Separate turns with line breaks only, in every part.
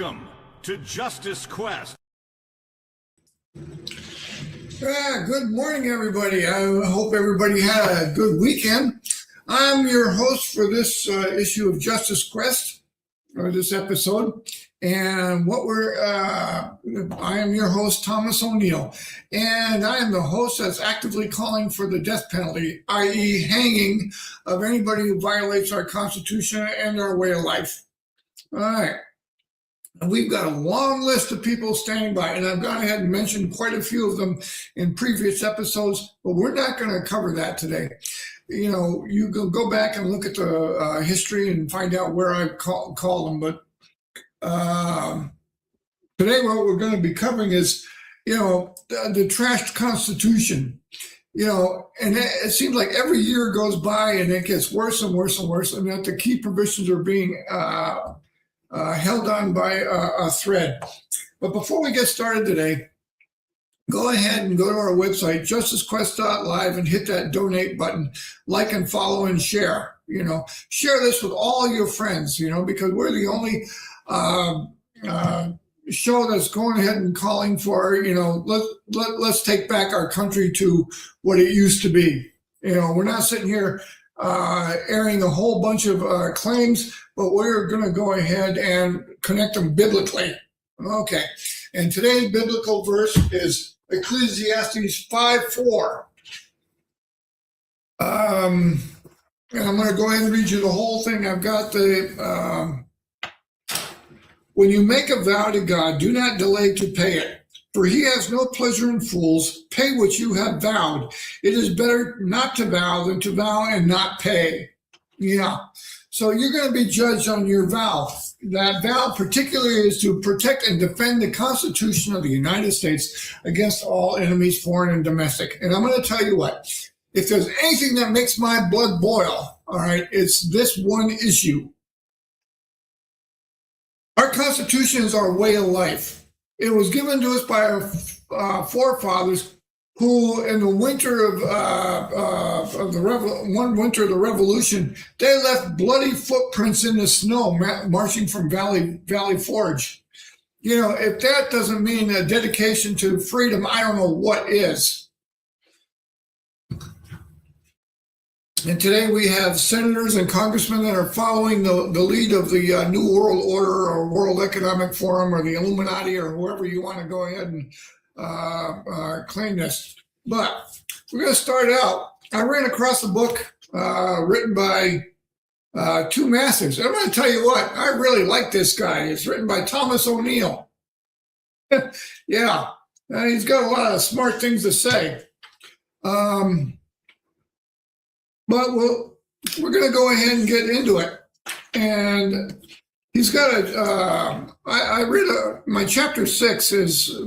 Welcome to Justice Quest.
Good morning, everybody. I hope everybody had a good weekend. I'm your host for this issue of Justice Quest, or this episode. And I am your host, Thomas O'Neill. And I am the host that's actively calling for the death penalty, i.e. hanging of anybody who violates our Constitution and our way of life. All right. And we've got a long list of people standing by, and I've gone ahead and mentioned quite a few of them in previous episodes, but we're not going to cover that today. You know, you go back and look at the history and find out where I call them. But today what we're going to be covering is, the trashed Constitution. And it seems like every year goes by and it gets worse and worse and worse, and that the key provisions are being held on by a thread. But before we get started today, go ahead and go to our website, justicequest.live, and hit that donate button, like and follow and share. Share this with all your friends, because we're the only show that's going ahead and calling for, let's take back our country to what it used to be. We're not sitting here airing a whole bunch of claims, but we're going to go ahead and connect them biblically. Okay. And today's biblical verse is Ecclesiastes 5:4. And I'm going to go ahead and read you the whole thing. I've got when you make a vow to God, do not delay to pay it, for he has no pleasure in fools. Pay what you have vowed. It is better not to vow than to vow and not pay. Yeah. So you're going to be judged on your vow. That vow particularly is to protect and defend the Constitution of the United States against all enemies, foreign and domestic. And I'm going to tell you what, if there's anything that makes my blood boil, all right, it's this one issue. Our Constitution is our way of life. It was given to us by our forefathers, who, in the winter of the Revolution, they left bloody footprints in the snow, marching from Valley Forge. If that doesn't mean a dedication to freedom, I don't know what is. And today we have senators and congressmen that are following the lead of the New World Order or World Economic Forum or the Illuminati or whoever you want to go ahead and claim this. But we're going to start out. I ran across a book written by two masters. I'm going to tell you what, I really like this guy. It's written by Thomas O'Neill. Yeah, and he's got a lot of smart things to say. But we're going to go ahead and get into it. And he's got I read my chapter 6 is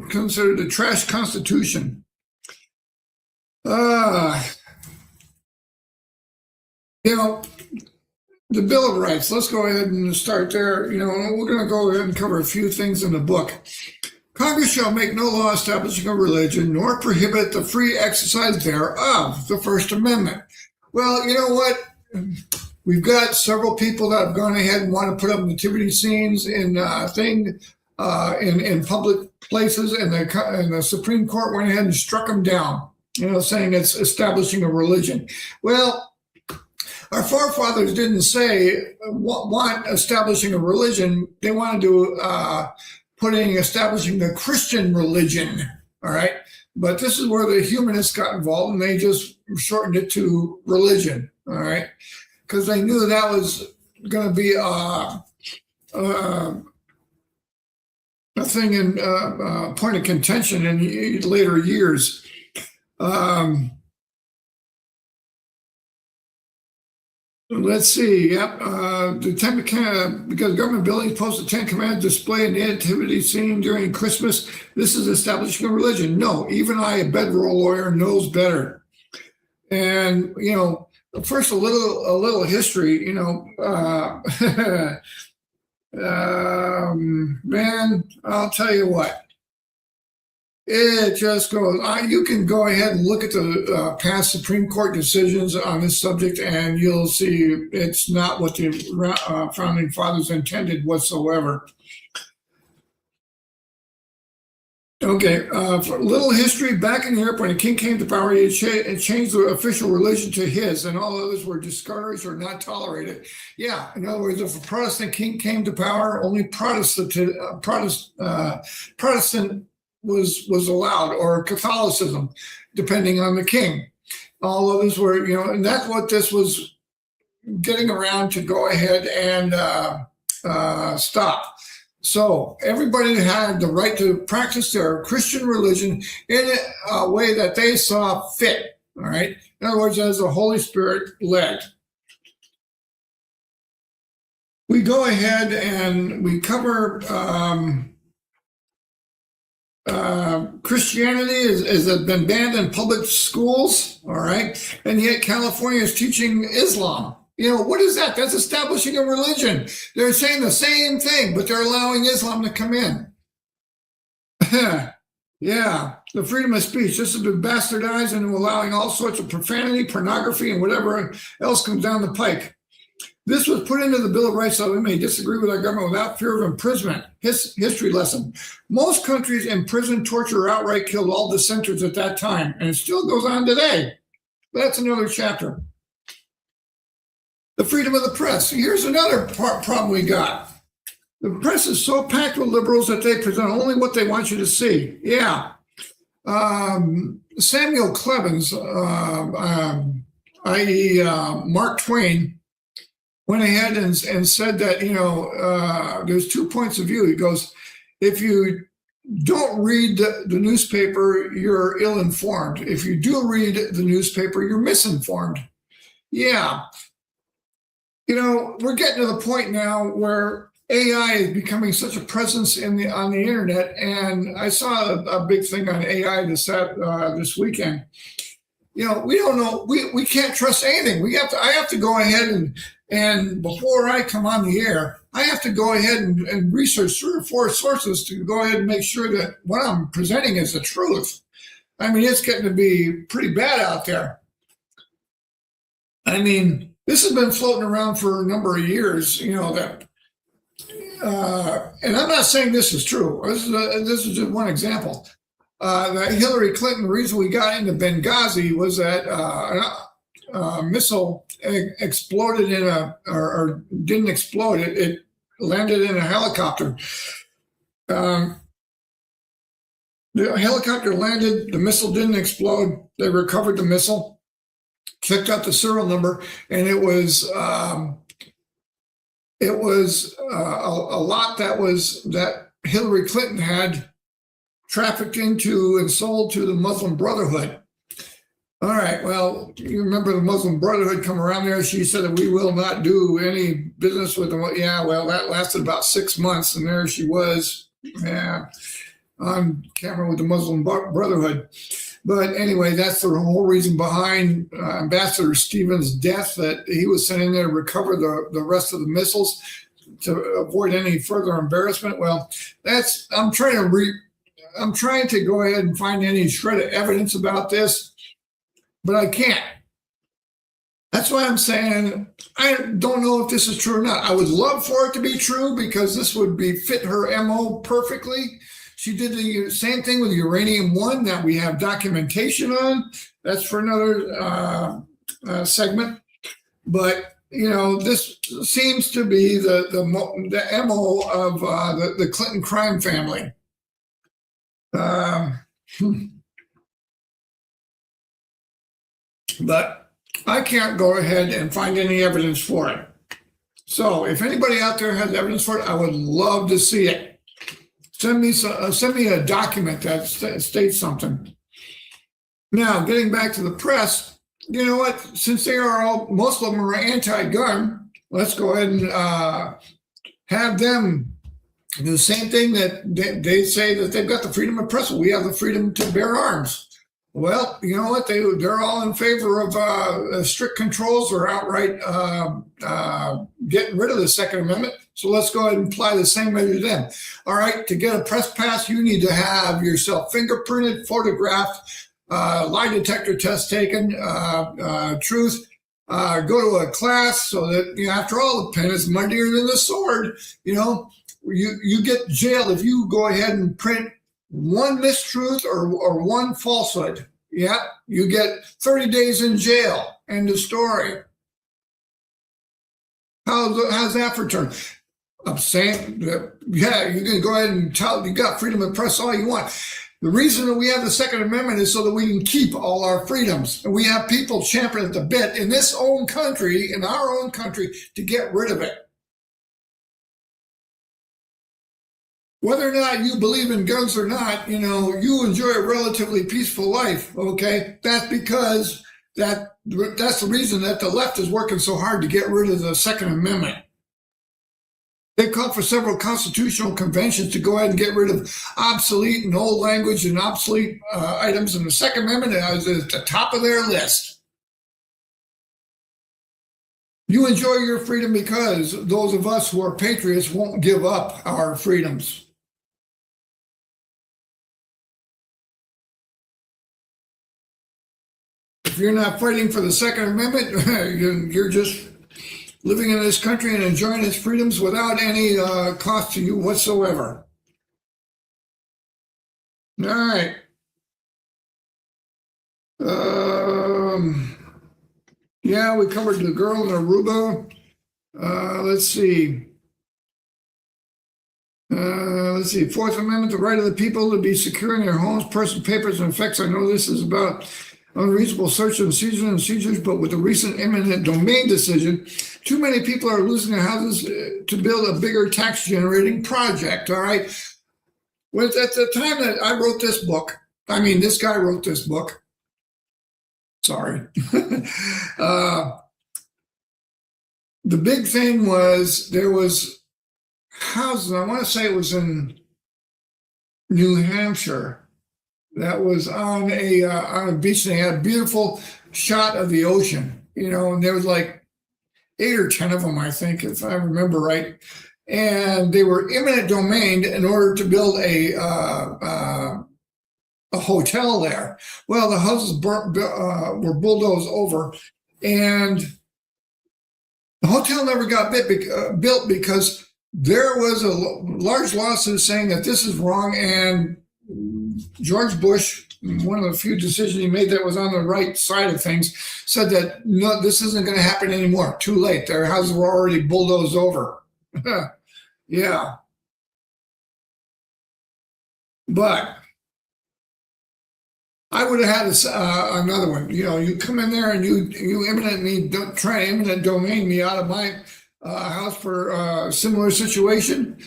considered the trash Constitution. The Bill of Rights. Let's go ahead and start there. We're going to go ahead and cover a few things in the book. Congress shall make no law establishing a religion, nor prohibit the free exercise thereof, the First Amendment. Well, you know what? We've got several people that have gone ahead and want to put up nativity scenes in public places, and the Supreme Court went ahead and struck them down, saying it's establishing a religion. Well, our forefathers didn't say want establishing a religion. They wanted to establishing the Christian religion, all right? But this is where the humanists got involved, and they just shortened it to religion, all right? Because they knew that was going to be a thing in point of contention in later years. Let's see. Yep. Because government buildings post the 10 Commandments display a nativity scene during Christmas. This is establishing a religion. No, even I, a bedroll lawyer, knows better. And first a little history. Man, I'll tell you what. It just goes. You can go ahead and look at the past Supreme Court decisions on this subject, and you'll see it's not what the founding fathers intended whatsoever. Okay, for a little history, back in Europe, when a king came to power, he changed the official religion to his, and all others were discouraged or not tolerated. Yeah, in other words, if a Protestant king came to power, only Protestant was allowed, or Catholicism, depending on the king. All others were, and that's what this was getting around to go ahead and stop. So everybody had the right to practice their Christian religion in a way that they saw fit. All right. In other words, as the Holy Spirit led. We go ahead and we cover Christianity has been banned in public schools. All right. And yet California is teaching Islam. What is that? That's establishing a religion. They're saying the same thing, but they're allowing Islam to come in. Yeah, the freedom of speech. This has been bastardized into allowing all sorts of profanity, pornography, and whatever else comes down the pike. This was put into the Bill of Rights so we may disagree with our government without fear of imprisonment. History lesson. Most countries imprison, torture, or outright killed all dissenters at that time, and it still goes on today. That's another chapter. The freedom of the press. Here's another problem we got. The press is so packed with liberals that they present only what they want you to see. Yeah. Samuel Clemens, i.e. Mark Twain, went ahead and said that, there's 2 points of view. He goes, if you don't read the newspaper, you're ill-informed. If you do read the newspaper, you're misinformed. Yeah. We're getting to the point now where AI is becoming such a presence on the internet, and I saw a big thing on AI this weekend. We don't know. We can't trust anything. I have to go ahead and before I come on the air, I have to go ahead and research 3 or 4 sources to go ahead and make sure that what I'm presenting is the truth. I mean, it's getting to be pretty bad out there. I mean, this has been floating around for a number of years, that, and I'm not saying this is true. This is just one example. That Hillary Clinton, the reason we got into Benghazi was that a missile exploded or didn't explode. It landed in a helicopter. The helicopter landed, the missile didn't explode. They recovered the missile, checked out the serial number, and it was a lot that Hillary Clinton had trafficked into and sold to the Muslim Brotherhood. All right, well, you remember the Muslim Brotherhood come around there. She said that we will not do any business with them. Yeah, well, that lasted about 6 months, and there she was, on camera with the Muslim Brotherhood. But anyway, that's the whole reason behind Ambassador Stevens' death, that he was sent in there to recover the rest of the missiles to avoid any further embarrassment. Well, I'm trying to go ahead and find any shred of evidence about this, but I can't. That's why I'm saying I don't know if this is true or not. I would love for it to be true because this would fit her MO perfectly. She did the same thing with uranium-1 that we have documentation on. That's for another segment. But, this seems to be the MO of the Clinton crime family. But I can't go ahead and find any evidence for it. So if anybody out there has evidence for it, I would love to see it. Send me a document that states something. Now, getting back to the press, you know what? Since most of them are anti-gun, let's go ahead and have them do the same thing that they say that they've got the freedom of press. We have the freedom to bear arms. Well, you know what? They're all in favor of strict controls or outright getting rid of the Second Amendment. So let's go ahead and apply the same measure to them. All right, to get a press pass, you need to have yourself fingerprinted, photographed, lie detector test taken, truth, go to a class so that, after all, the pen is mightier than the sword, you get jailed if you go ahead and print one mistruth or one falsehood. Yeah, you get 30 days in jail. End of story. How's that for turn? I'm saying, yeah, you can go ahead and tell you got freedom of press all you want. The reason that we have the Second Amendment is so that we can keep all our freedoms. And we have people champing at the bit in this own country, in our own country, to get rid of it. Whether or not you believe in guns or not, you enjoy a relatively peaceful life, okay? That's because that's the reason that the left is working so hard to get rid of the Second Amendment. They called for several constitutional conventions to go ahead and get rid of obsolete and old language and obsolete items, and the Second Amendment is at the top of their list. You enjoy your freedom because those of us who are patriots won't give up our freedoms. If you're not fighting for the Second Amendment, you're just living in this country and enjoying its freedoms without any cost to you whatsoever. All right. Yeah, we covered the girl in Aruba. Let's see. Fourth Amendment, the right of the people to be secure in their homes, personal papers, and effects. I know this is about unreasonable search and seizures, but with the recent eminent domain decision, too many people are losing their houses to build a bigger tax-generating project, all right? Well, at the time that I wrote this book, this guy wrote this book. Sorry. The big thing was there was houses, I want to say it was in New Hampshire, that was on a beach, and they had a beautiful shot of the ocean, and there was like 8 or 10 of them, I think, if I remember right. And they were eminent domain in order to build a hotel there. Well, the houses were bulldozed over, and the hotel never got built because there was a large lawsuit saying that this is wrong, and George Bush, one of the few decisions he made that was on the right side of things, said that, no, this isn't going to happen anymore. Too late. Their houses were already bulldozed over. Yeah. But I would have had another one. You come in there and you eminent domain me out of my house for a similar situation.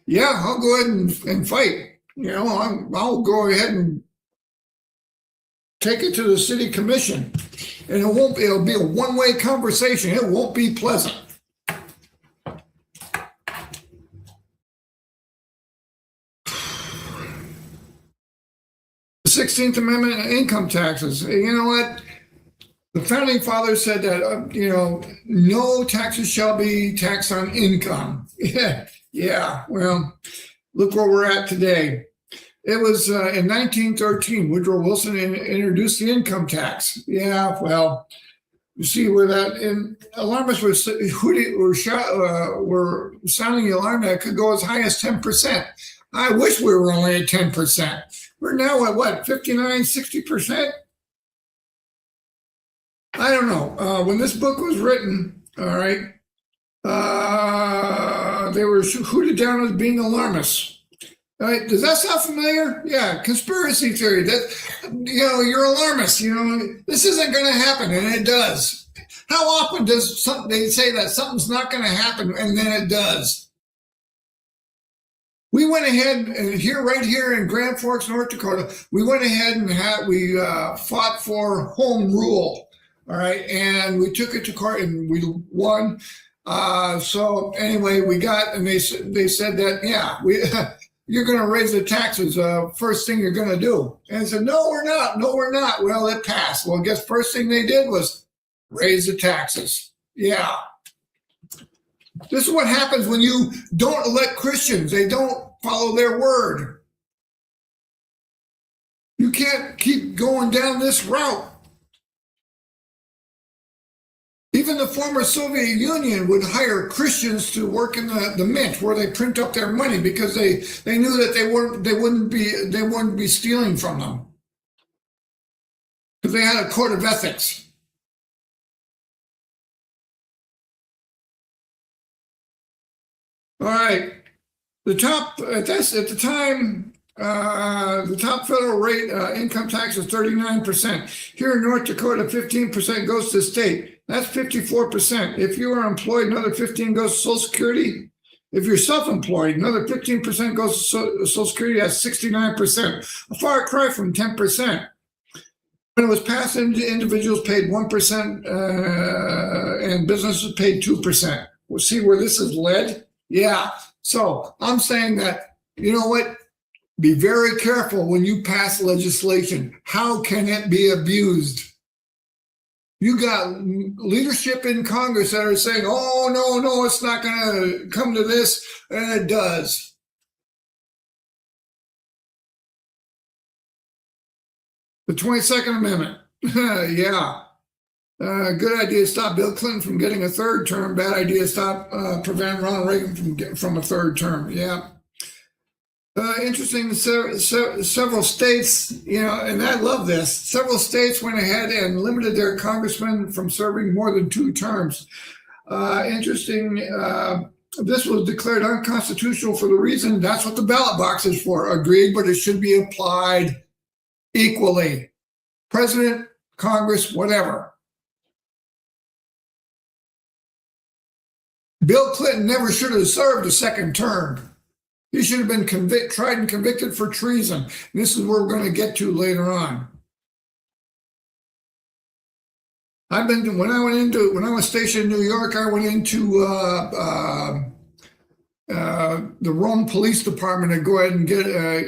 Yeah, I'll go ahead and fight. I'll go ahead and take it to the city commission, and it'll be a one-way conversation. It won't be pleasant. The 16th Amendment and income taxes. You know what? The founding fathers said that, no taxes shall be taxed on income. Yeah. Well, look where we're at today. It was in 1913, Woodrow Wilson introduced the income tax. Yeah, well, you see where that alarmists were sounding the alarm that it could go as high as 10%. I wish we were only at 10%. We're now at what, 59, 60%? I don't know. When this book was written, all right, they were hooted down as being alarmists. All right, does that sound familiar? Yeah, conspiracy theory. That you're alarmist. This isn't going to happen, and it does. How often does they say that something's not going to happen, and then it does? We went ahead and right here in Grand Forks, North Dakota, we went ahead and fought for home rule. All right, and we took it to court and we won. So anyway, they said that you're going to raise the taxes. First thing you're going to do. And I said, no, we're not. No, we're not. Well, it passed. Well, I guess first thing they did was raise the taxes. Yeah. This is what happens when you don't elect Christians. They don't follow their word. You can't keep going down this route. Even even the former Soviet Union would hire Christians to work in the mint where they print up their money because they knew that they wouldn't be stealing from them because they had a code of ethics. All right, the top at the time. The top federal rate income tax is 39%. Here in North Dakota, 15% goes to the state. That's 54%. If you are employed, another 15% goes to Social Security. If you're self-employed, another 15% goes to Social Security. That's 69%. A far cry from 10%. When it was passed, individuals paid 1% and businesses paid 2%. We'll see where this is led. Yeah. So I'm saying that, you know what? Be very careful when you pass legislation. How can it be abused? You got leadership in Congress that are saying, oh, no, it's not going to come to this, and it does. The 22nd Amendment. Yeah. Good idea to stop Bill Clinton from getting a third term. Bad idea to prevent Ronald Reagan from a third term. Yeah. Interesting, several states, and I love this, several states went ahead and limited their congressmen from serving more than 2 terms. Interesting, this was declared unconstitutional for the reason that's what the ballot box is for. Agreed, but it should be applied equally. President, Congress, whatever. Bill Clinton never should have served a second term. He should have been tried and convicted for treason. And this is where we're going to get to later on. When I was stationed in New York, I went into the Rome Police Department to go ahead and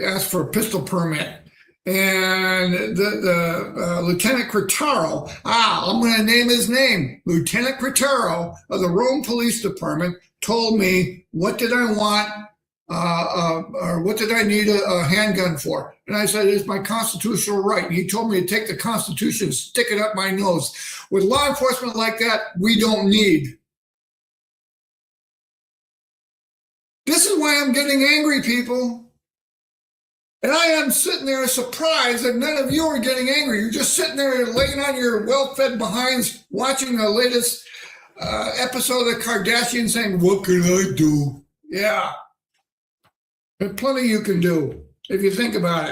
ask for a pistol permit. And the Lieutenant Cretaro, I'm going to name his name, Lieutenant Cretaro of the Rome Police Department told me, what did I want? Or what did I need a handgun for? And I said, it's my constitutional right. And he told me to take the Constitution, stick it up my nose. With law enforcement like that, we don't need. This is why I'm getting angry, people. And I am sitting there surprised that none of you are getting angry. You're just sitting there laying on your well-fed behinds, watching the latest episode of the Kardashians saying, what can I do? Yeah. There's plenty you can do if you think about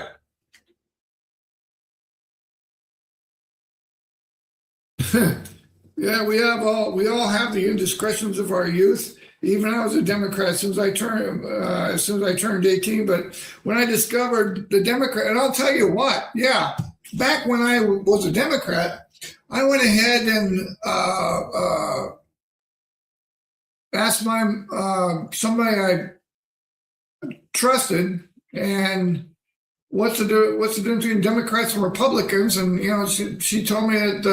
it. Yeah, we all have the indiscretions of our youth. Even I was a Democrat since I turned 18. But when I discovered the Democrat, and I'll tell you what, yeah, back when I was a Democrat, I went ahead and asked somebody I trusted, and what's the difference between Democrats and Republicans? And she told me that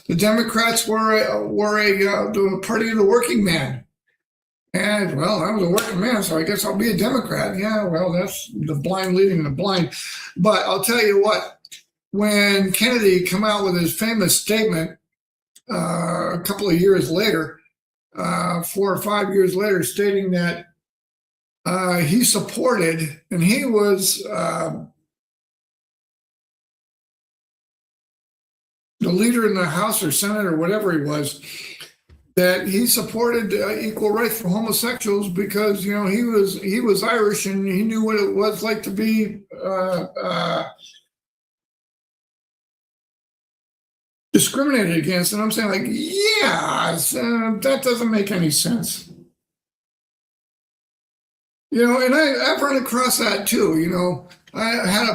the Democrats were the party of the working man. And well, I was a working man, so I guess I'll be a Democrat. Yeah, well, that's the blind leading the blind. But I'll tell you what, when Kennedy came out with his famous statement a couple of years later, 4 or 5 years later, stating that he supported, and he was the leader in the House or Senate or whatever he was, that he supported equal rights for homosexuals because he was Irish and he knew what it was like to be discriminated against. And I'm saying, like, yeah, that doesn't make any sense. And I've run across that too. I had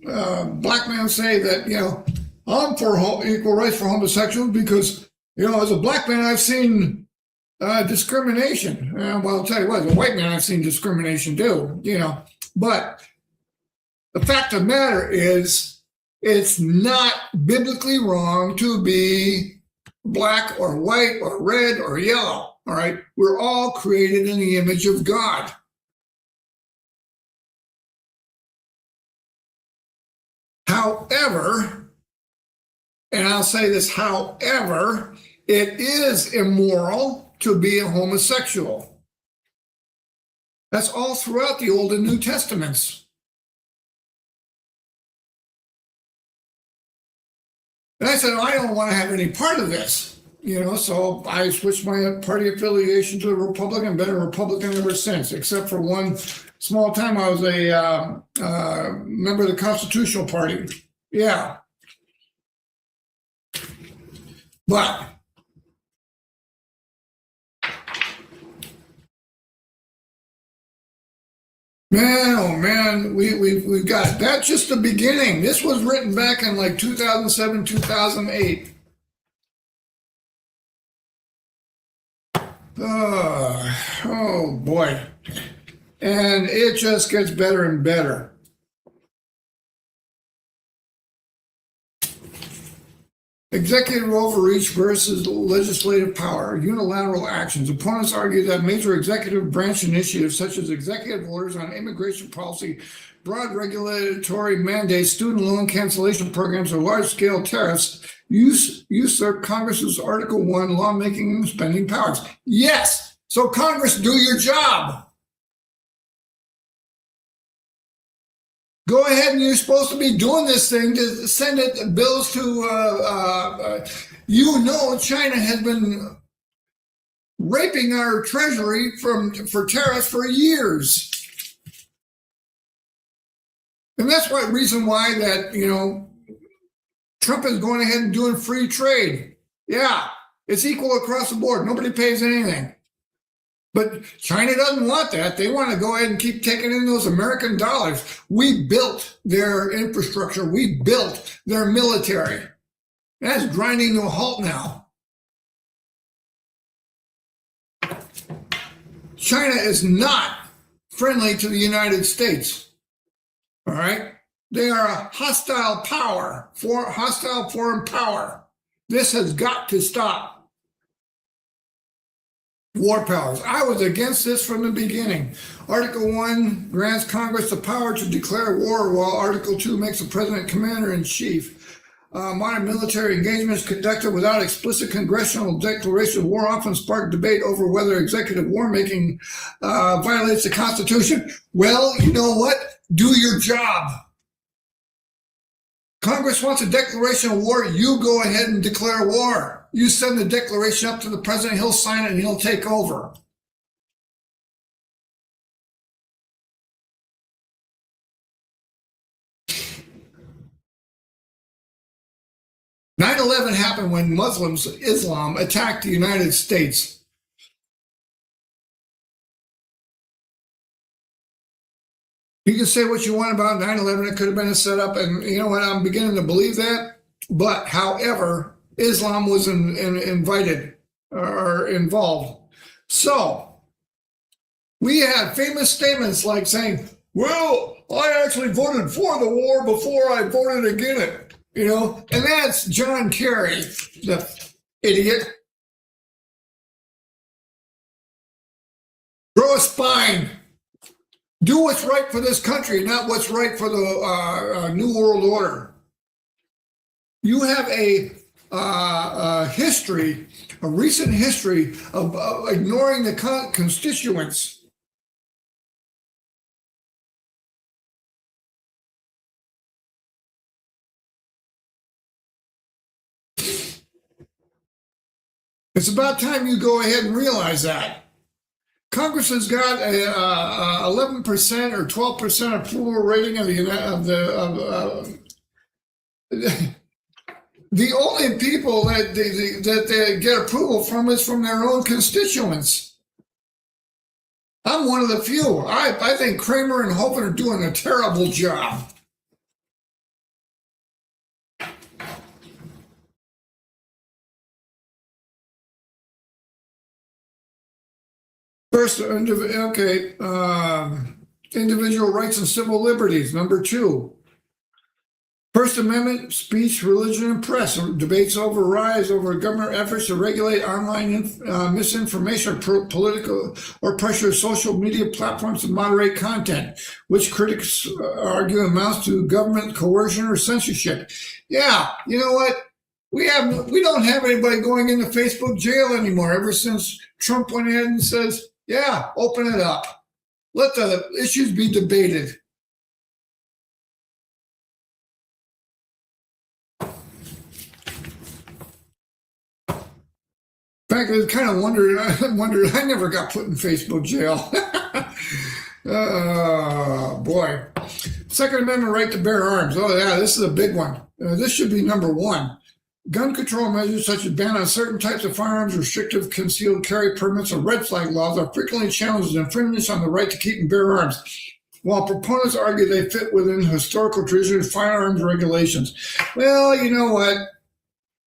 a black man say that, I'm for equal rights for homosexuals because, as a black man, I've seen discrimination. Well, I'll tell you what, as a white man, I've seen discrimination too, But the fact of the matter is, it's not biblically wrong to be black or white or red or yellow, all right? We're all created in the image of God. However, and I'll say this, however, it is immoral to be a homosexual. That's all throughout the Old and New Testaments. And I said, I don't want to have any part of this. So I switched my party affiliation to a Republican, been a Republican ever since, except for one small time I was a member of the Constitutional Party. Yeah. But man, oh man, we've got that's just the beginning. This was written back in like 2007, 2008. Oh boy. And it just gets better and better. Executive overreach versus legislative power, unilateral actions. Opponents argue that major executive branch initiatives such as executive orders on immigration policy, broad regulatory mandates, student loan cancellation programs, or large-scale tariffs usurp Congress's Article 1 lawmaking and spending powers. Yes, so Congress, do your job. Go ahead, and you're supposed to be doing this thing to send it bills to, China has been raping our treasury for tariffs for years. And that's why reason why that, Trump is going ahead and doing free trade. Yeah, it's equal across the board. Nobody pays anything. But China doesn't want that. They want to go ahead and keep taking in those American dollars. We built their infrastructure. We built their military. That's grinding to a halt now. China is not friendly to the United States. All right? They are a hostile power, hostile foreign power. This has got to stop. War powers. I was against this from the beginning. Article 1 grants Congress the power to declare war, while Article 2 makes the president commander-in-chief. Modern military engagements conducted without explicit congressional declaration of war often spark debate over whether executive war making violates the Constitution. Well, you know what? Do your job. Congress wants a declaration of war. You go ahead and declare war. You send the declaration up to the president. He'll sign it and he'll take over. "9/11 happened when Muslims, Islam, attacked the United States. You can say what you want about 9/11. It could have been a setup, and you know what? I'm beginning to believe that. But, however, Islam was invited or involved. So, we had famous statements like saying, well, I actually voted for the war before I voted against it. And that's John Kerry, the idiot. Grow a spine. Do what's right for this country, not what's right for the New World Order. You have a recent history of ignoring the constituents. It's about time you go ahead and realize that. Congress has got a 11% or 12% approval rating of the only people that they get approval from is from their own constituents. I'm one of the few. I think Kramer and Hovind are doing a terrible job. First, individual rights and civil liberties. Number 2. First Amendment, speech, religion, and press. Debates rise over government efforts to regulate online misinformation, political or pressure social media platforms to moderate content, which critics argue amounts to government coercion or censorship. Yeah, you know what? We don't have anybody going into Facebook jail anymore ever since Trump went ahead and says, yeah, open it up. Let the issues be debated. In fact, I kind of wondered, I never got put in Facebook jail. Oh, boy. Second Amendment right to bear arms. Oh, yeah, this is a big one. This should be number one. Gun control measures such as ban on certain types of firearms, restrictive concealed carry permits, or red flag laws are frequently challenged as infringements on the right to keep and bear arms, while proponents argue they fit within historical tradition of firearms regulations. Well, you know what?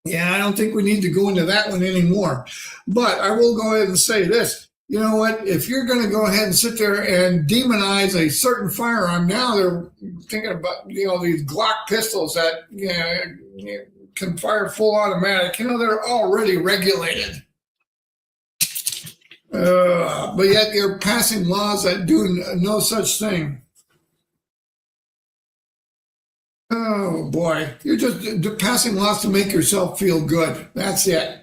Yeah, I don't think we need to go into that one anymore. But I will go ahead and say this. You know what? If you're going to go ahead and sit there and demonize a certain firearm, now they're thinking about, these Glock pistols that can fire full automatic. They're already regulated. But yet you're passing laws that do no such thing. Oh, boy. You're just passing laws to make yourself feel good. That's it.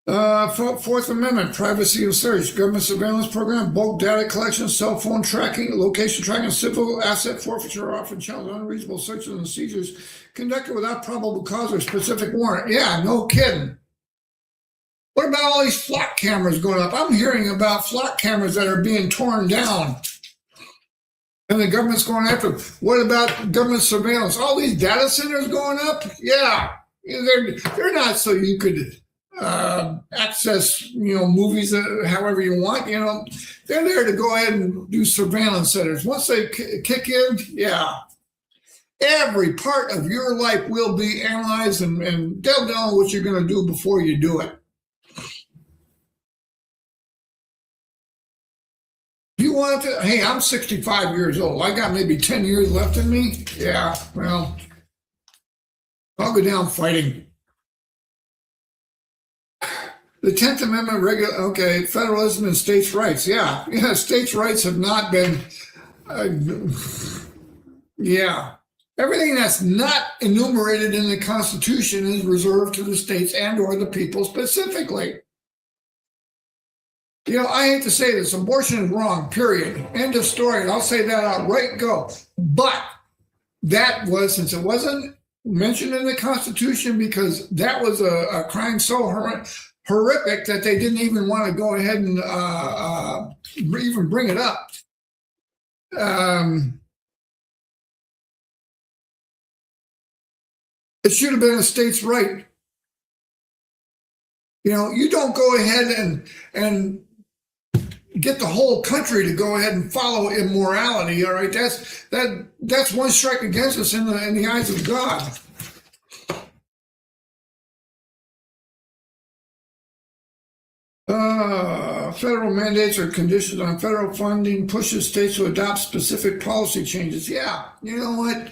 Fourth Amendment, privacy and search, government surveillance program, bulk data collection, cell phone tracking, location tracking, civil asset forfeiture are often challenged. Unreasonable searches and seizures conducted without probable cause or specific warrant. Yeah, no kidding. What about all these flock cameras going up? I'm hearing about flock cameras that are being torn down. And the government's going after them. What about government surveillance? All these data centers going up? Yeah. They're not so you could access, movies however you want. They're there to go ahead and do surveillance centers. Once they kick in, yeah, every part of your life will be analyzed, and they'll know what you're going to do before you do it. You want to? Hey, I'm 65 years old. I got maybe 10 years left in me. Yeah, well, I'll go down fighting. The 10th Amendment, federalism and states' rights. Yeah, states' rights have not been, everything that's not enumerated in the Constitution is reserved to the states and or the people specifically. I hate to say this, abortion is wrong, period. End of story. I'll say that outright, go. But that was, since it wasn't mentioned in the Constitution, because that was a crime so horrific that they didn't even want to go ahead and even bring it up. It should have been a state's right. You don't go ahead and get the whole country to go ahead and follow immorality. All right, that's one strike against us in the eyes of God. Federal mandates or conditions on federal funding pushes states to adopt specific policy changes. Yeah, you know what?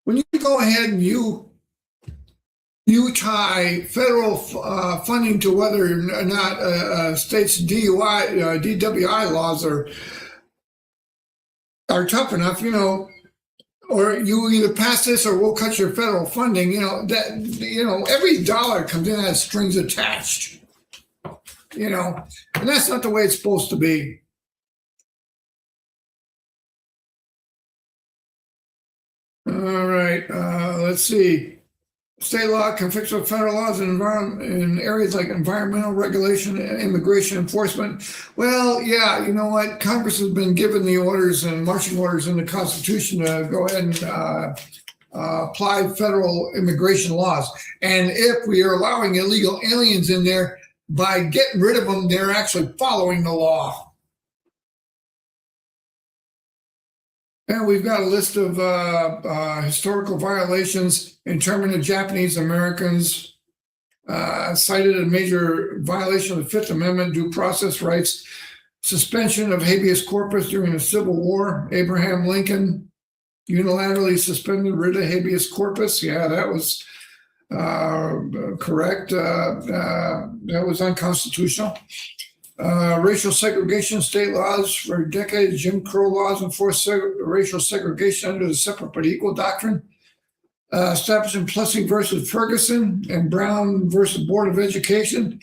When you go ahead and you tie federal funding to whether or not states' DWI laws are tough enough, or you either pass this or we'll cut your federal funding. Every dollar comes in has strings attached. And that's not the way it's supposed to be. All right, let's see. State law conflicts with federal laws in areas like environmental regulation and immigration enforcement. Well, yeah, you know what? Congress has been given the orders and marching orders in the Constitution to go ahead and apply federal immigration laws. And if we are allowing illegal aliens in there, by getting rid of them, they're actually following the law. And we've got a list of historical violations internment of Japanese Americans, cited a major violation of the Fifth Amendment, due process rights, suspension of habeas corpus during the Civil War. Abraham Lincoln unilaterally suspended writ of habeas corpus. Yeah, that was correct. That was unconstitutional. Racial segregation, state laws for decades. Jim Crow laws enforced racial segregation under the separate but equal doctrine. establishing Plessy versus Ferguson and Brown versus Board of Education.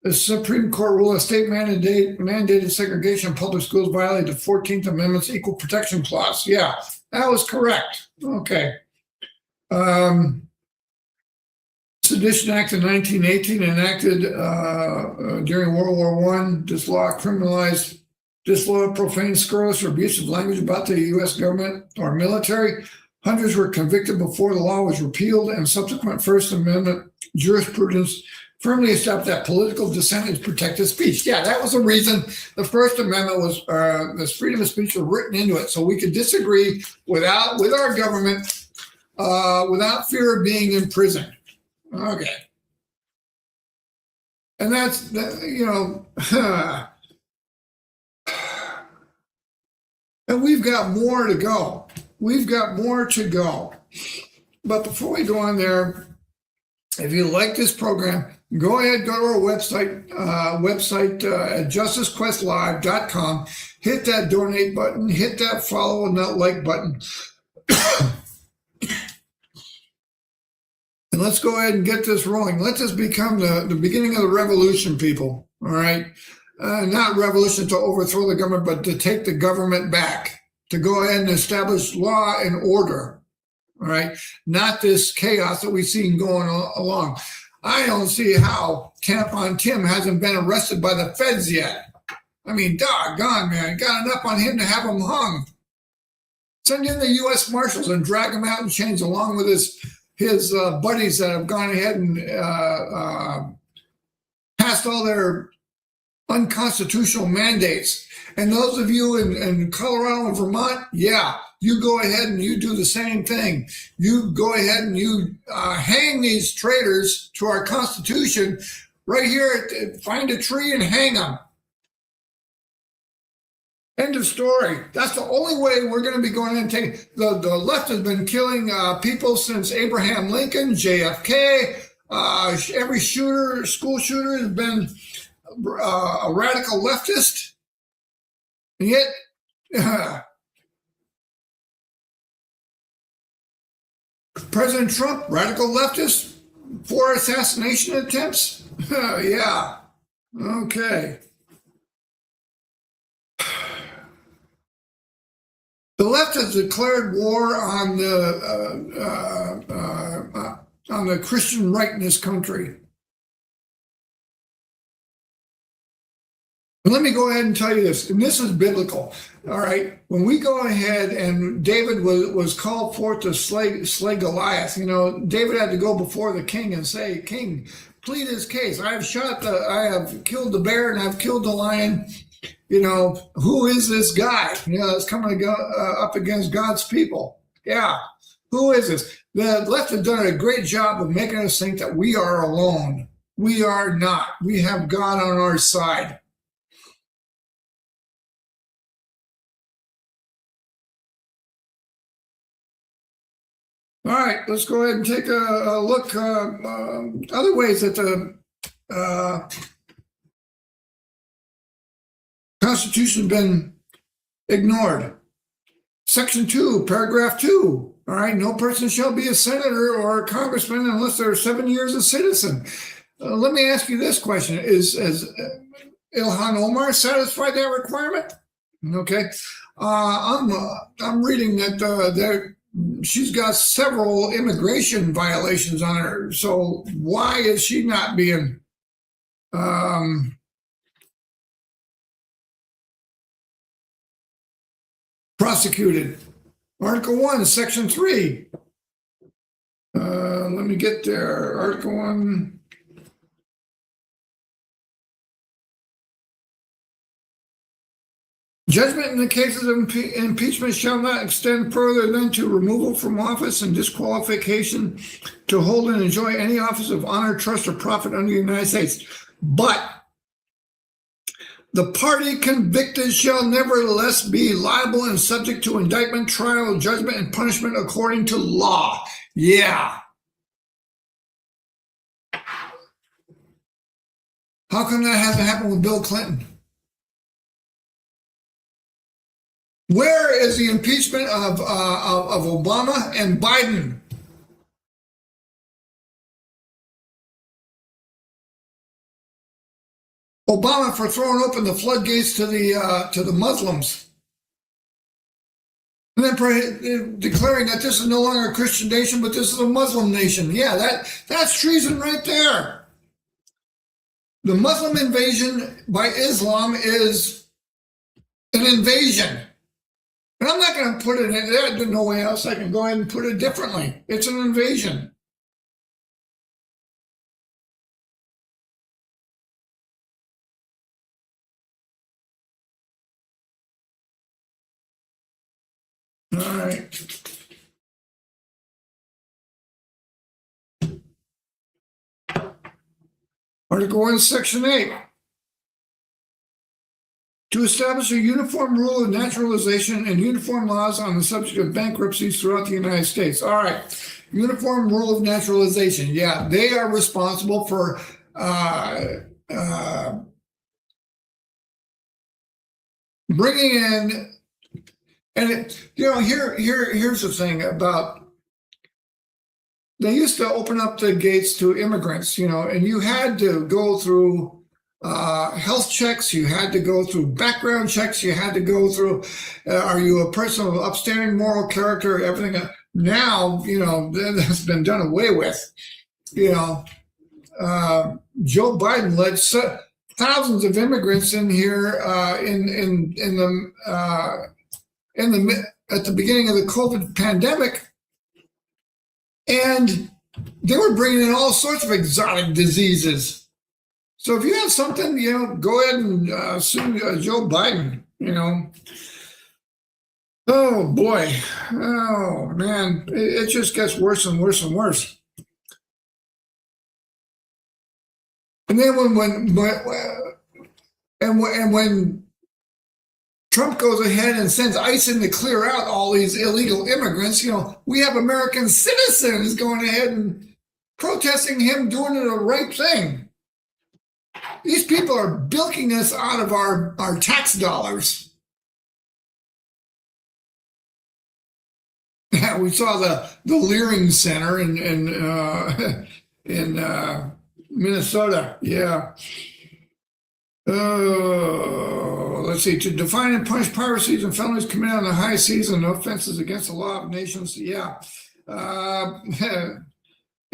The Supreme Court ruled a state mandated segregation in public schools violated the 14th Amendment's Equal Protection Clause. Yeah, that was correct. Okay. Sedition Act of 1918, enacted during World War I. This law criminalized disloyal, profane, scurrilous, or abusive language about the U.S. government or military. Hundreds were convicted before the law was repealed, and subsequent First Amendment jurisprudence firmly established that political dissent is protected speech. Yeah, that was the reason the First Amendment was, this freedom of speech was written into it, so we could disagree with our government without fear of being imprisoned. Okay. And that's, and we've got more to go. We've got more to go. But before we go on there, if you like this program, go ahead, go to our website at justicequestlive.com. Hit that donate button, hit that follow and that like button. And let's go ahead and get this rolling. Let this become the beginning of the revolution, people. All right? Not revolution to overthrow the government, but to take the government back, to go ahead and establish law and order. All right? Not this chaos that we've seen going along. I don't see how Tampon Tim hasn't been arrested by the feds yet. I mean, doggone, man. Got enough on him to have him hung. Send in the U.S. Marshals and drag him out in chains along with his buddies that have gone ahead and passed all their unconstitutional mandates. And those of you in Colorado and Vermont, yeah, you go ahead and you do the same thing. You go ahead and you hang these traitors to our Constitution right here. Find a tree and hang them. End of story. That's the only way we're going to be going and taking. The left has been killing people since Abraham Lincoln, JFK. Every school shooter has been a radical leftist. And yet, President Trump, radical leftist, 4 assassination attempts. Yeah. Okay. The left has declared war on the Christian right in this country. And let me go ahead and tell you this, and this is biblical. All right, when we go ahead and David was called forth to slay Goliath, David had to go before the king and say, "King, plead his case. I have killed the bear and I've killed the lion. Who is this guy? That's coming up against God's people. Yeah, who is this?" The left has done a great job of making us think that we are alone. We are not. We have God on our side. All right, let's go ahead and take a look. Other ways that the Constitution has been ignored. Section 2, paragraph 2. All right, no person shall be a senator or a congressman unless they're 7 years a citizen. Let me ask you this question. Is Ilhan Omar satisfied that requirement? Okay. I'm reading that she's got several immigration violations on her. So why is she not being prosecuted? Article 1, Section 3. Let me get there. Article 1. Judgment in the cases of impeachment shall not extend further than to removal from office and disqualification to hold and enjoy any office of honor, trust, or profit under the United States. But the party convicted shall nevertheless be liable and subject to indictment, trial, judgment, and punishment according to law. Yeah. How come that hasn't happened with Bill Clinton? Where is the impeachment of Obama and Biden? Obama for throwing open the floodgates to the Muslims. And then declaring that this is no longer a Christian nation, but this is a Muslim nation. Yeah, that's treason right there. The Muslim invasion by Islam is an invasion. And I'm not going to put it in there. There's no way else I can go ahead and put it differently. It's an invasion. All right. Article 1, Section 8. To establish a uniform rule of naturalization and uniform laws on the subject of bankruptcies throughout the United States. All right. Uniform rule of naturalization. Yeah, they are responsible for bringing in, and here's the thing about, they used to open up the gates to immigrants, and you had to go through health checks, you had to go through background checks, you had to go through, are you a person of upstanding moral character, everything. Now, that's been done away with. Joe Biden led thousands of immigrants in here at the beginning of the COVID pandemic, and they were bringing in all sorts of exotic diseases. So if you have something, go ahead and sue Joe Biden. Oh boy, oh man, it just gets worse and worse and worse. And then when Trump goes ahead and sends ICE in to clear out all these illegal immigrants, we have American citizens going ahead and protesting him doing the right thing. These people are bilking us out of our tax dollars. Yeah, we saw the Leering Center in Minnesota. Yeah. Let's see. To define and punish piracies and felonies committed on the high seas and offenses against the law of nations. Yeah.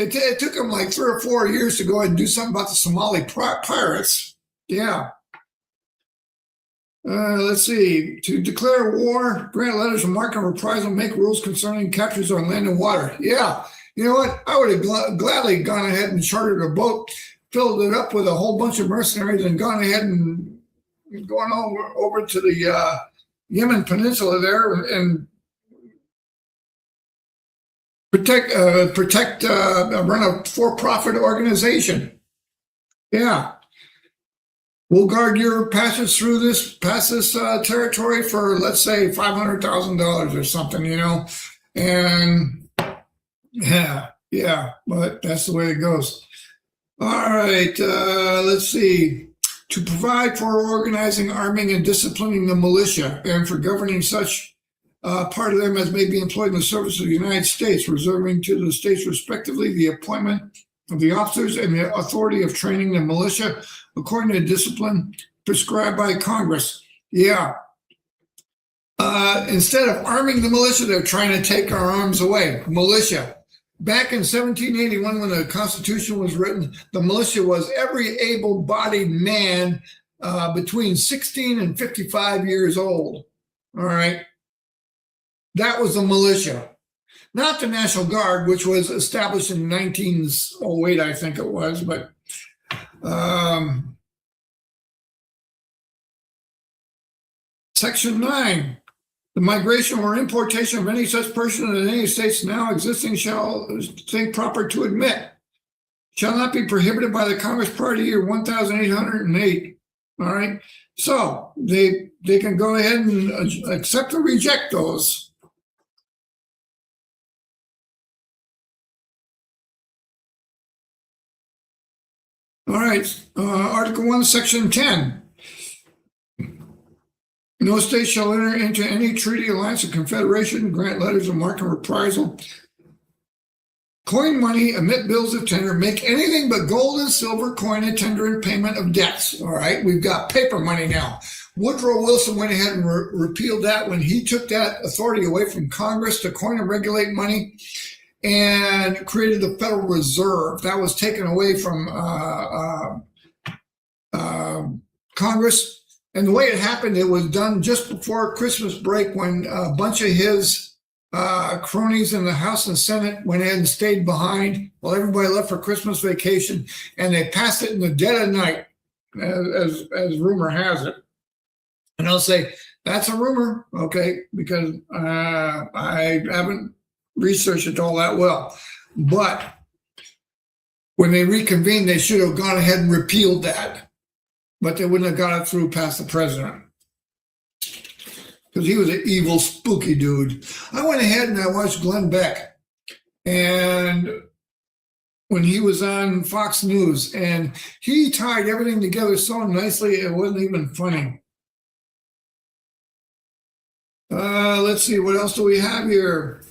It took them like 3 or 4 years to go ahead and do something about the Somali pirates. Yeah. Let's see. To declare war, grant letters of marque and reprisal, make rules concerning captures on land and water. Yeah. You know what? I would have gladly gone ahead and chartered a boat, filled it up with a whole bunch of mercenaries, and gone ahead and gone over to the Yemen Peninsula there and run a for-profit organization. Yeah. We'll guard your passage past this territory for, let's say, $500,000 or something, and yeah, but that's the way it goes. All right, let's see. To provide for organizing, arming, and disciplining the militia, and for governing such part of them as may be employed in the service of the United States, reserving to the states respectively the appointment of the officers and the authority of training the militia according to discipline prescribed by Congress. Yeah. Instead of arming the militia, they're trying to take our arms away. Militia. Back in 1781, when the Constitution was written, the militia was every able-bodied man between 16 and 55 years old. All right. That was the militia. Not the National Guard, which was established in 1908, I think it was, but Section 9, the migration or importation of any such person in any states now existing shall think proper to admit, shall not be prohibited by the Congress prior to year 1808. All right. So they can go ahead and accept or reject those. All right, Article 1, Section 10. No state shall enter into any treaty, alliance, or confederation, grant letters of marque and reprisal coin money, emit bills of tender, make anything but gold and silver coin and tender in payment of debts. All right, we've got paper money now. Woodrow Wilson went ahead and repealed that when he took that authority away from Congress to coin and regulate money and created the Federal Reserve. That was taken away from Congress. And the way it happened, it was done just before Christmas break when a bunch of his cronies in the House and Senate went ahead and stayed behind while everybody left for Christmas vacation, and they passed it in the dead of night, as rumor has it. And I'll say, that's a rumor, okay, because I haven't researched it all that well. But when they reconvened, they should have gone ahead and repealed that. But they wouldn't have got it through past the president. Because he was an evil, spooky dude. I went ahead and I watched Glenn Beck. And when he was on Fox News, and he tied everything together so nicely, it wasn't even funny. Let's see, what else do we have here?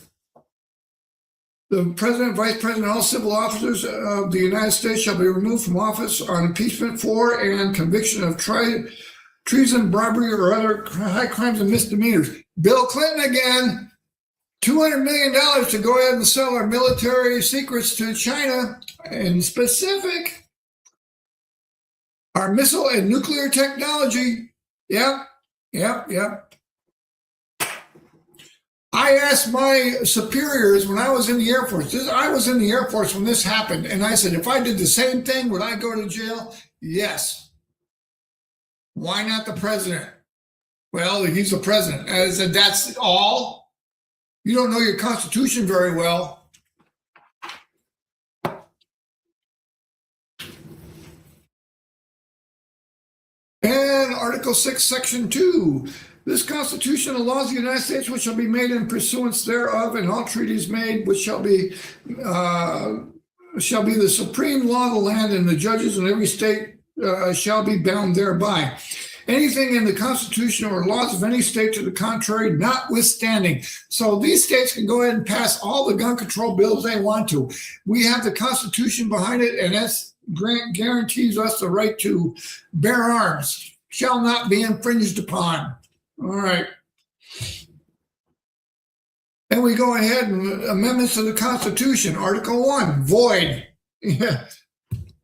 The president, vice president, all civil officers of the United States shall be removed from office on impeachment for and conviction of treason, bribery, or other high crimes and misdemeanors. Bill Clinton again, $200 million to go ahead and sell our military secrets to China, in specific, our missile and nuclear technology. Yep. I asked my superiors when I was in the Air Force, I was in the Air Force when this happened, and I said, if I did the same thing, would I go to jail? Yes. Why not the president? Well, he's the president. I said, that's all? You don't know your Constitution very well. And Article 6, Section 2. This Constitution and laws of the United States which shall be made in pursuance thereof, and all treaties made which shall be the supreme law of the land, and the judges in every state shall be bound thereby. Anything in the Constitution or laws of any state to the contrary, notwithstanding. So these states can go ahead and pass all the gun control bills they want to. We have the Constitution behind it, and that's guarantees us the right to bear arms. Shall not be infringed upon. All right. And we go ahead and amendments to the Constitution. Article 1, void. Yeah.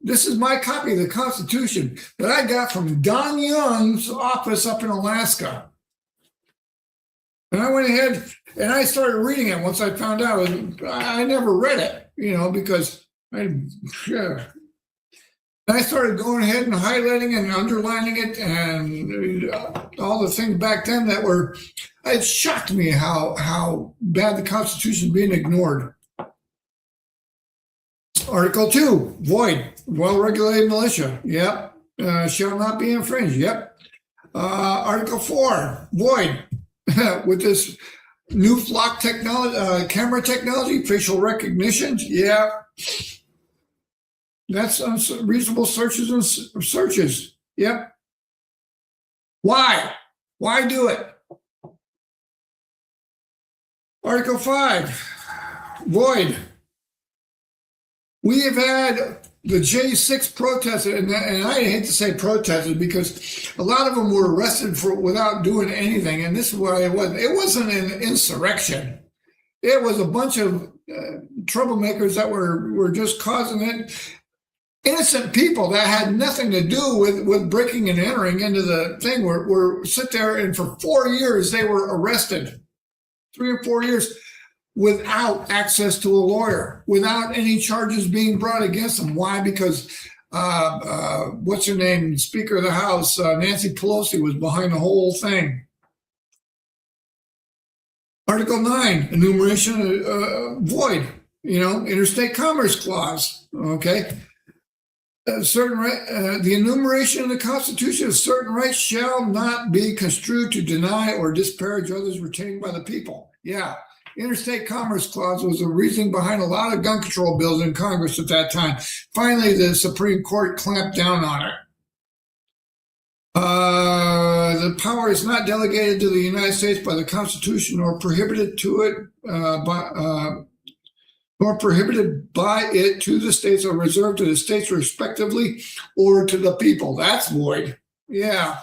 This is my copy of the Constitution that I got from Don Young's office up in Alaska. And I went ahead and I started reading it once I found out. I never read it, because I started going ahead and highlighting and underlining it, and all the things back then it shocked me how bad the Constitution is being ignored. Article 2, void, well-regulated militia. Yep. Shall not be infringed. Yep. Article 4, void, with this new flock technology, camera technology, facial recognition. Yeah. That's unreasonable searches and searches. Yep. Why? Why do it? Article 5, void. We have had the J6 protesters, and I hate to say protesters because a lot of them were arrested without doing anything, and this is why it wasn't. It wasn't an insurrection. It was a bunch of troublemakers that were just causing it. Innocent people that had nothing to do with breaking and entering into the thing were sit there, and for 4 years they were arrested, 3 or 4 years, without access to a lawyer, without any charges being brought against them. Why? Because what's her name, Speaker of the House, Nancy Pelosi, was behind the whole thing. Article 9, enumeration void, interstate commerce clause, okay? The enumeration in the Constitution of certain rights shall not be construed to deny or disparage others retained by the people. Yeah, interstate commerce clause was the reasoning behind a lot of gun control bills in Congress at that time. Finally, the Supreme Court clamped down on it. The power is not delegated to the United States by the Constitution or prohibited to it or prohibited by it to the states or reserved to the states respectively or to the people. That's void. Yeah.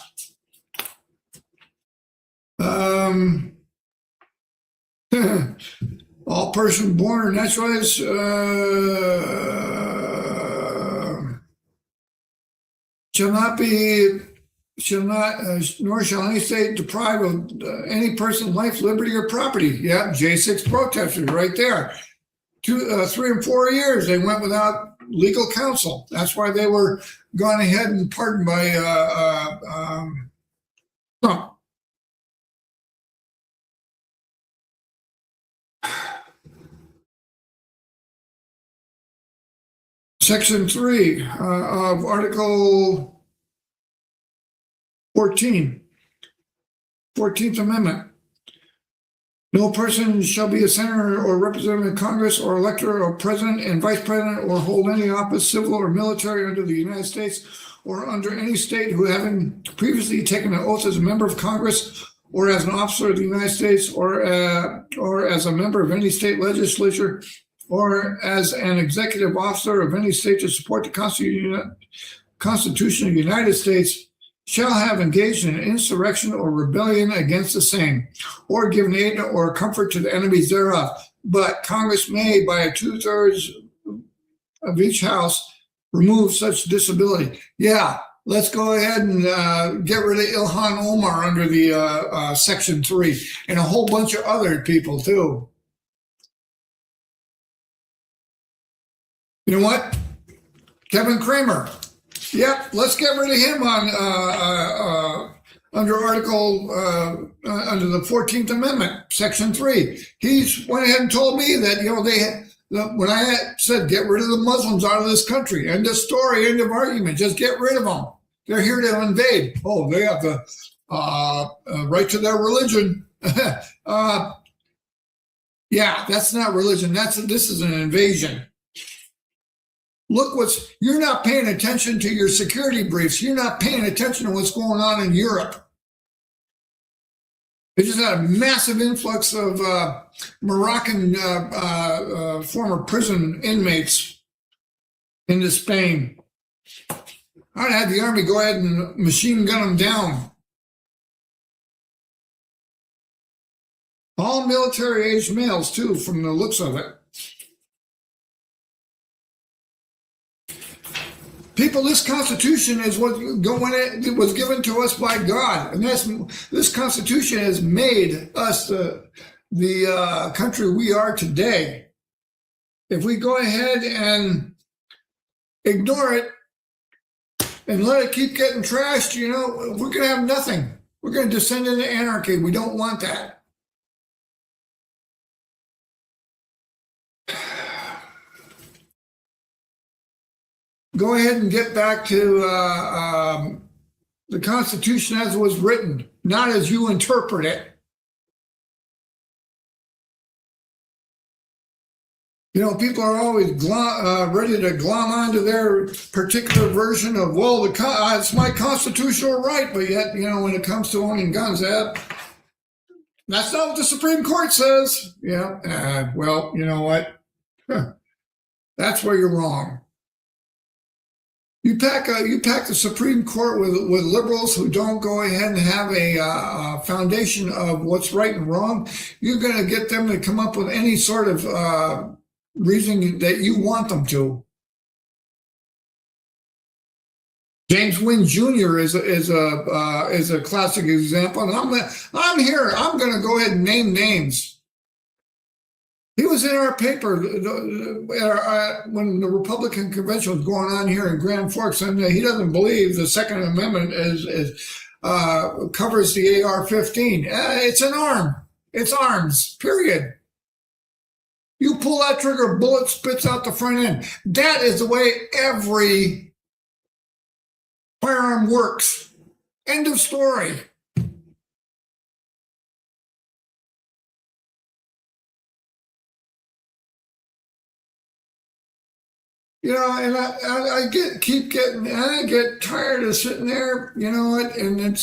All person born or naturalized shall not, nor shall any state deprive of any person life, liberty, or property. Yeah, J6 protesters right there. 3 and 4 years they went without legal counsel. That's why they were gone ahead and pardoned by Trump. Section 3 of Article 14, 14th Amendment. No person shall be a senator or representative in Congress or elector or president and vice president or hold any office, civil or military, under the United States or under any state who, having previously taken an oath as a member of Congress or as an officer of the United States or as a member of any state legislature or as an executive officer of any state to support the Constitution of the United States, shall have engaged in insurrection or rebellion against the same, or given aid or comfort to the enemies thereof. But Congress may, by a 2/3 of each house, remove such disability. Yeah, let's go ahead and get rid of Ilhan Omar under the Section 3, and a whole bunch of other people too. You know what? Kevin Kramer. Yep, let's get rid of him on under Article under the 14th Amendment, Section 3. He's went ahead and told me that when I said get rid of the Muslims out of this country, end of story, end of argument, just get rid of them. They're here to invade. Oh, they have the right to their religion. Yeah, that's not religion. This is an invasion. Look, you're not paying attention to your security briefs. You're not paying attention to what's going on in Europe. They just had a massive influx of Moroccan former prison inmates into Spain. I'd have the army go ahead and machine gun them down. All military-aged males, too, from the looks of it. People, this Constitution is what was given to us by God, and this Constitution has made us the country we are today. If we go ahead and ignore it and let it keep getting trashed, we're going to have nothing. We're going to descend into anarchy. We don't want that. Go ahead and get back to the Constitution as it was written, not as you interpret it. People are always ready to glom onto their particular version of, well, it's my constitutional right, but yet, when it comes to owning guns, that's not what the Supreme Court says. Yeah, well, you know what? That's where you're wrong. You pack the Supreme Court with liberals who don't go ahead and have a foundation of what's right and wrong. You're going to get them to come up with any sort of reasoning that you want them to. James Wynne Jr. is a classic example, and I'm here. I'm going to go ahead and name names. He was in our paper when the Republican convention was going on here in Grand Forks, and he doesn't believe the Second Amendment covers the AR-15. It's an arm. It's arms, period. You pull that trigger, bullet spits out the front end. That is the way every firearm works. End of story. And I get tired of sitting there, and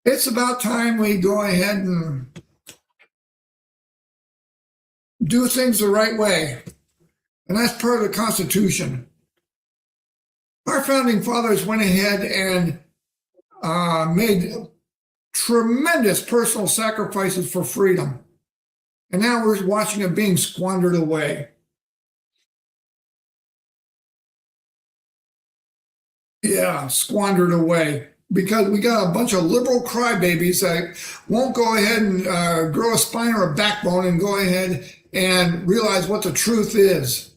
it's about time we go ahead and do things the right way. And that's part of the Constitution. Our founding fathers went ahead and made tremendous personal sacrifices for freedom. And now we're watching it being squandered away. Yeah, squandered away. Because we got a bunch of liberal crybabies that won't go ahead and grow a spine or a backbone and go ahead and realize what the truth is.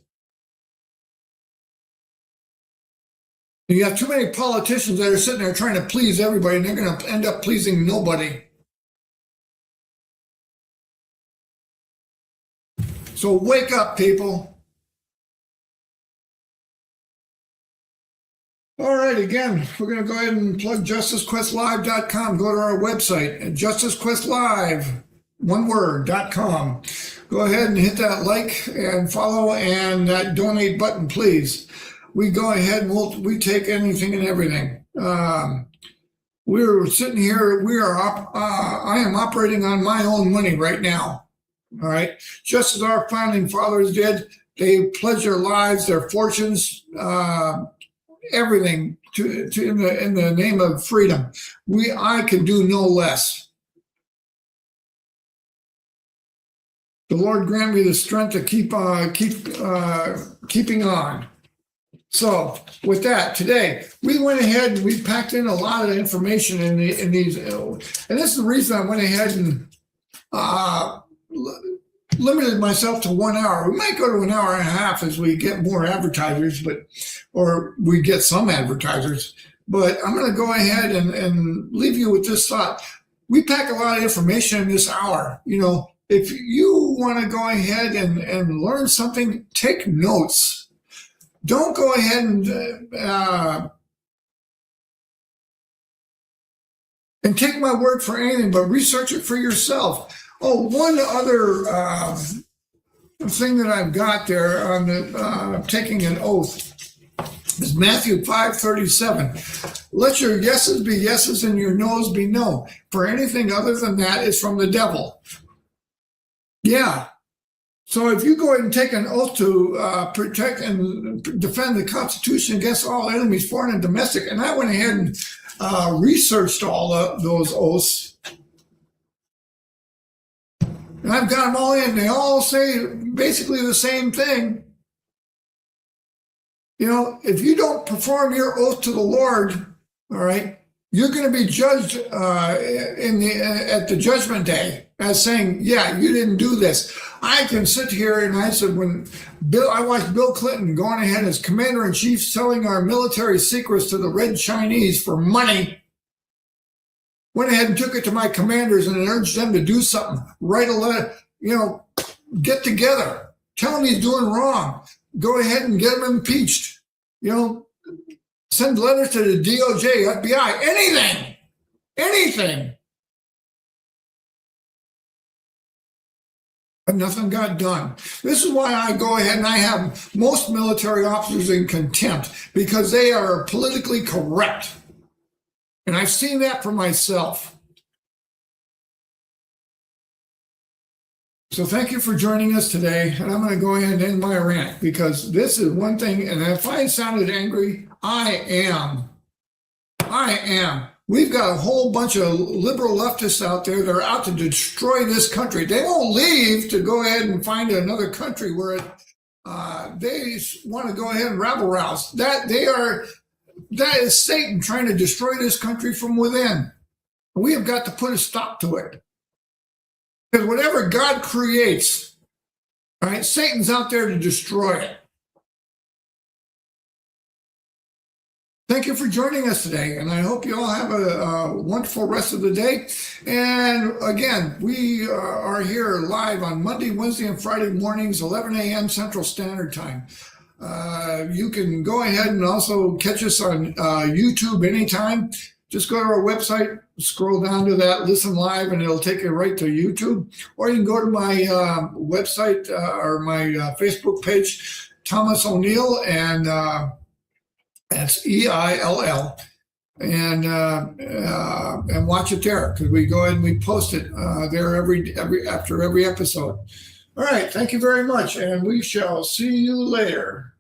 You have too many politicians that are sitting there trying to please everybody, and they're going to end up pleasing nobody. So wake up, people. All right, again, we're going to go ahead and plug JusticeQuestLive.com. Go to our website at JusticeQuestLive, one word.com. Go ahead and hit that like and follow and that donate button, please. We go ahead and we take anything and everything. We're sitting here. I am operating on my own money right now. All right, just as our founding fathers did. They pledged their lives, their fortunes, everything in the name of freedom. I can do no less. The Lord grant me the strength to keeping on. So with that, today we went ahead and we packed in a lot of information in these, and this is the reason I went ahead and limited myself to 1 hour. We might go to an hour and a half as we get more advertisers, or we get some advertisers. But I'm going to go ahead and leave you with this thought. We pack a lot of information in this hour. You know, if you want to go ahead and learn something, take notes. Don't go ahead and take my word for anything, but research it for yourself. Oh, one other thing that I've got there on the taking an oath is Matthew 5:37. Let your yeses be yeses and your noes be no. For anything other than that is from the devil. Yeah. So if you go ahead and take an oath to protect and defend the Constitution against all enemies, foreign and domestic, and I went ahead and researched all of those oaths, and I've got them all in. They all say basically the same thing. You know, if you don't perform your oath to the Lord, all right, you're going to be judged at the judgment day as saying, yeah, you didn't do this. I can sit here and I said, when I watched Bill Clinton going ahead as commander-in-chief selling our military secrets to the Red Chinese for money, went ahead and took it to my commanders and urged them to do something, write a letter, get together, tell him he's doing wrong, go ahead and get him impeached, send letters to the DOJ, FBI, anything. But nothing got done. This is why I go ahead and I have most military officers in contempt, because they are politically correct. And I've seen that for myself. So thank you for joining us today. And I'm going to go ahead and end my rant, because this is one thing. And if I sounded angry, I am. We've got a whole bunch of liberal leftists out there that are out to destroy this country. They won't leave to go ahead and find another country where they want to go ahead and rabble rouse. That is Satan trying to destroy this country from within. We have got to put a stop to it. Because whatever God creates, all right, Satan's out there to destroy it. Thank you for joining us today, and I hope you all have a wonderful rest of the day. And again, we are here live on Monday, Wednesday, and Friday mornings, 11 a.m. Central Standard Time. You can go ahead and also catch us on YouTube anytime. Just go to our website, scroll down to that, listen live, and it'll take you right to YouTube. Or you can go to my website or my Facebook page, Thomas O'Neill, and that's EILL, and watch it there, because we go ahead and we post it there every after every episode. All right. Thank you very much. And we shall see you later.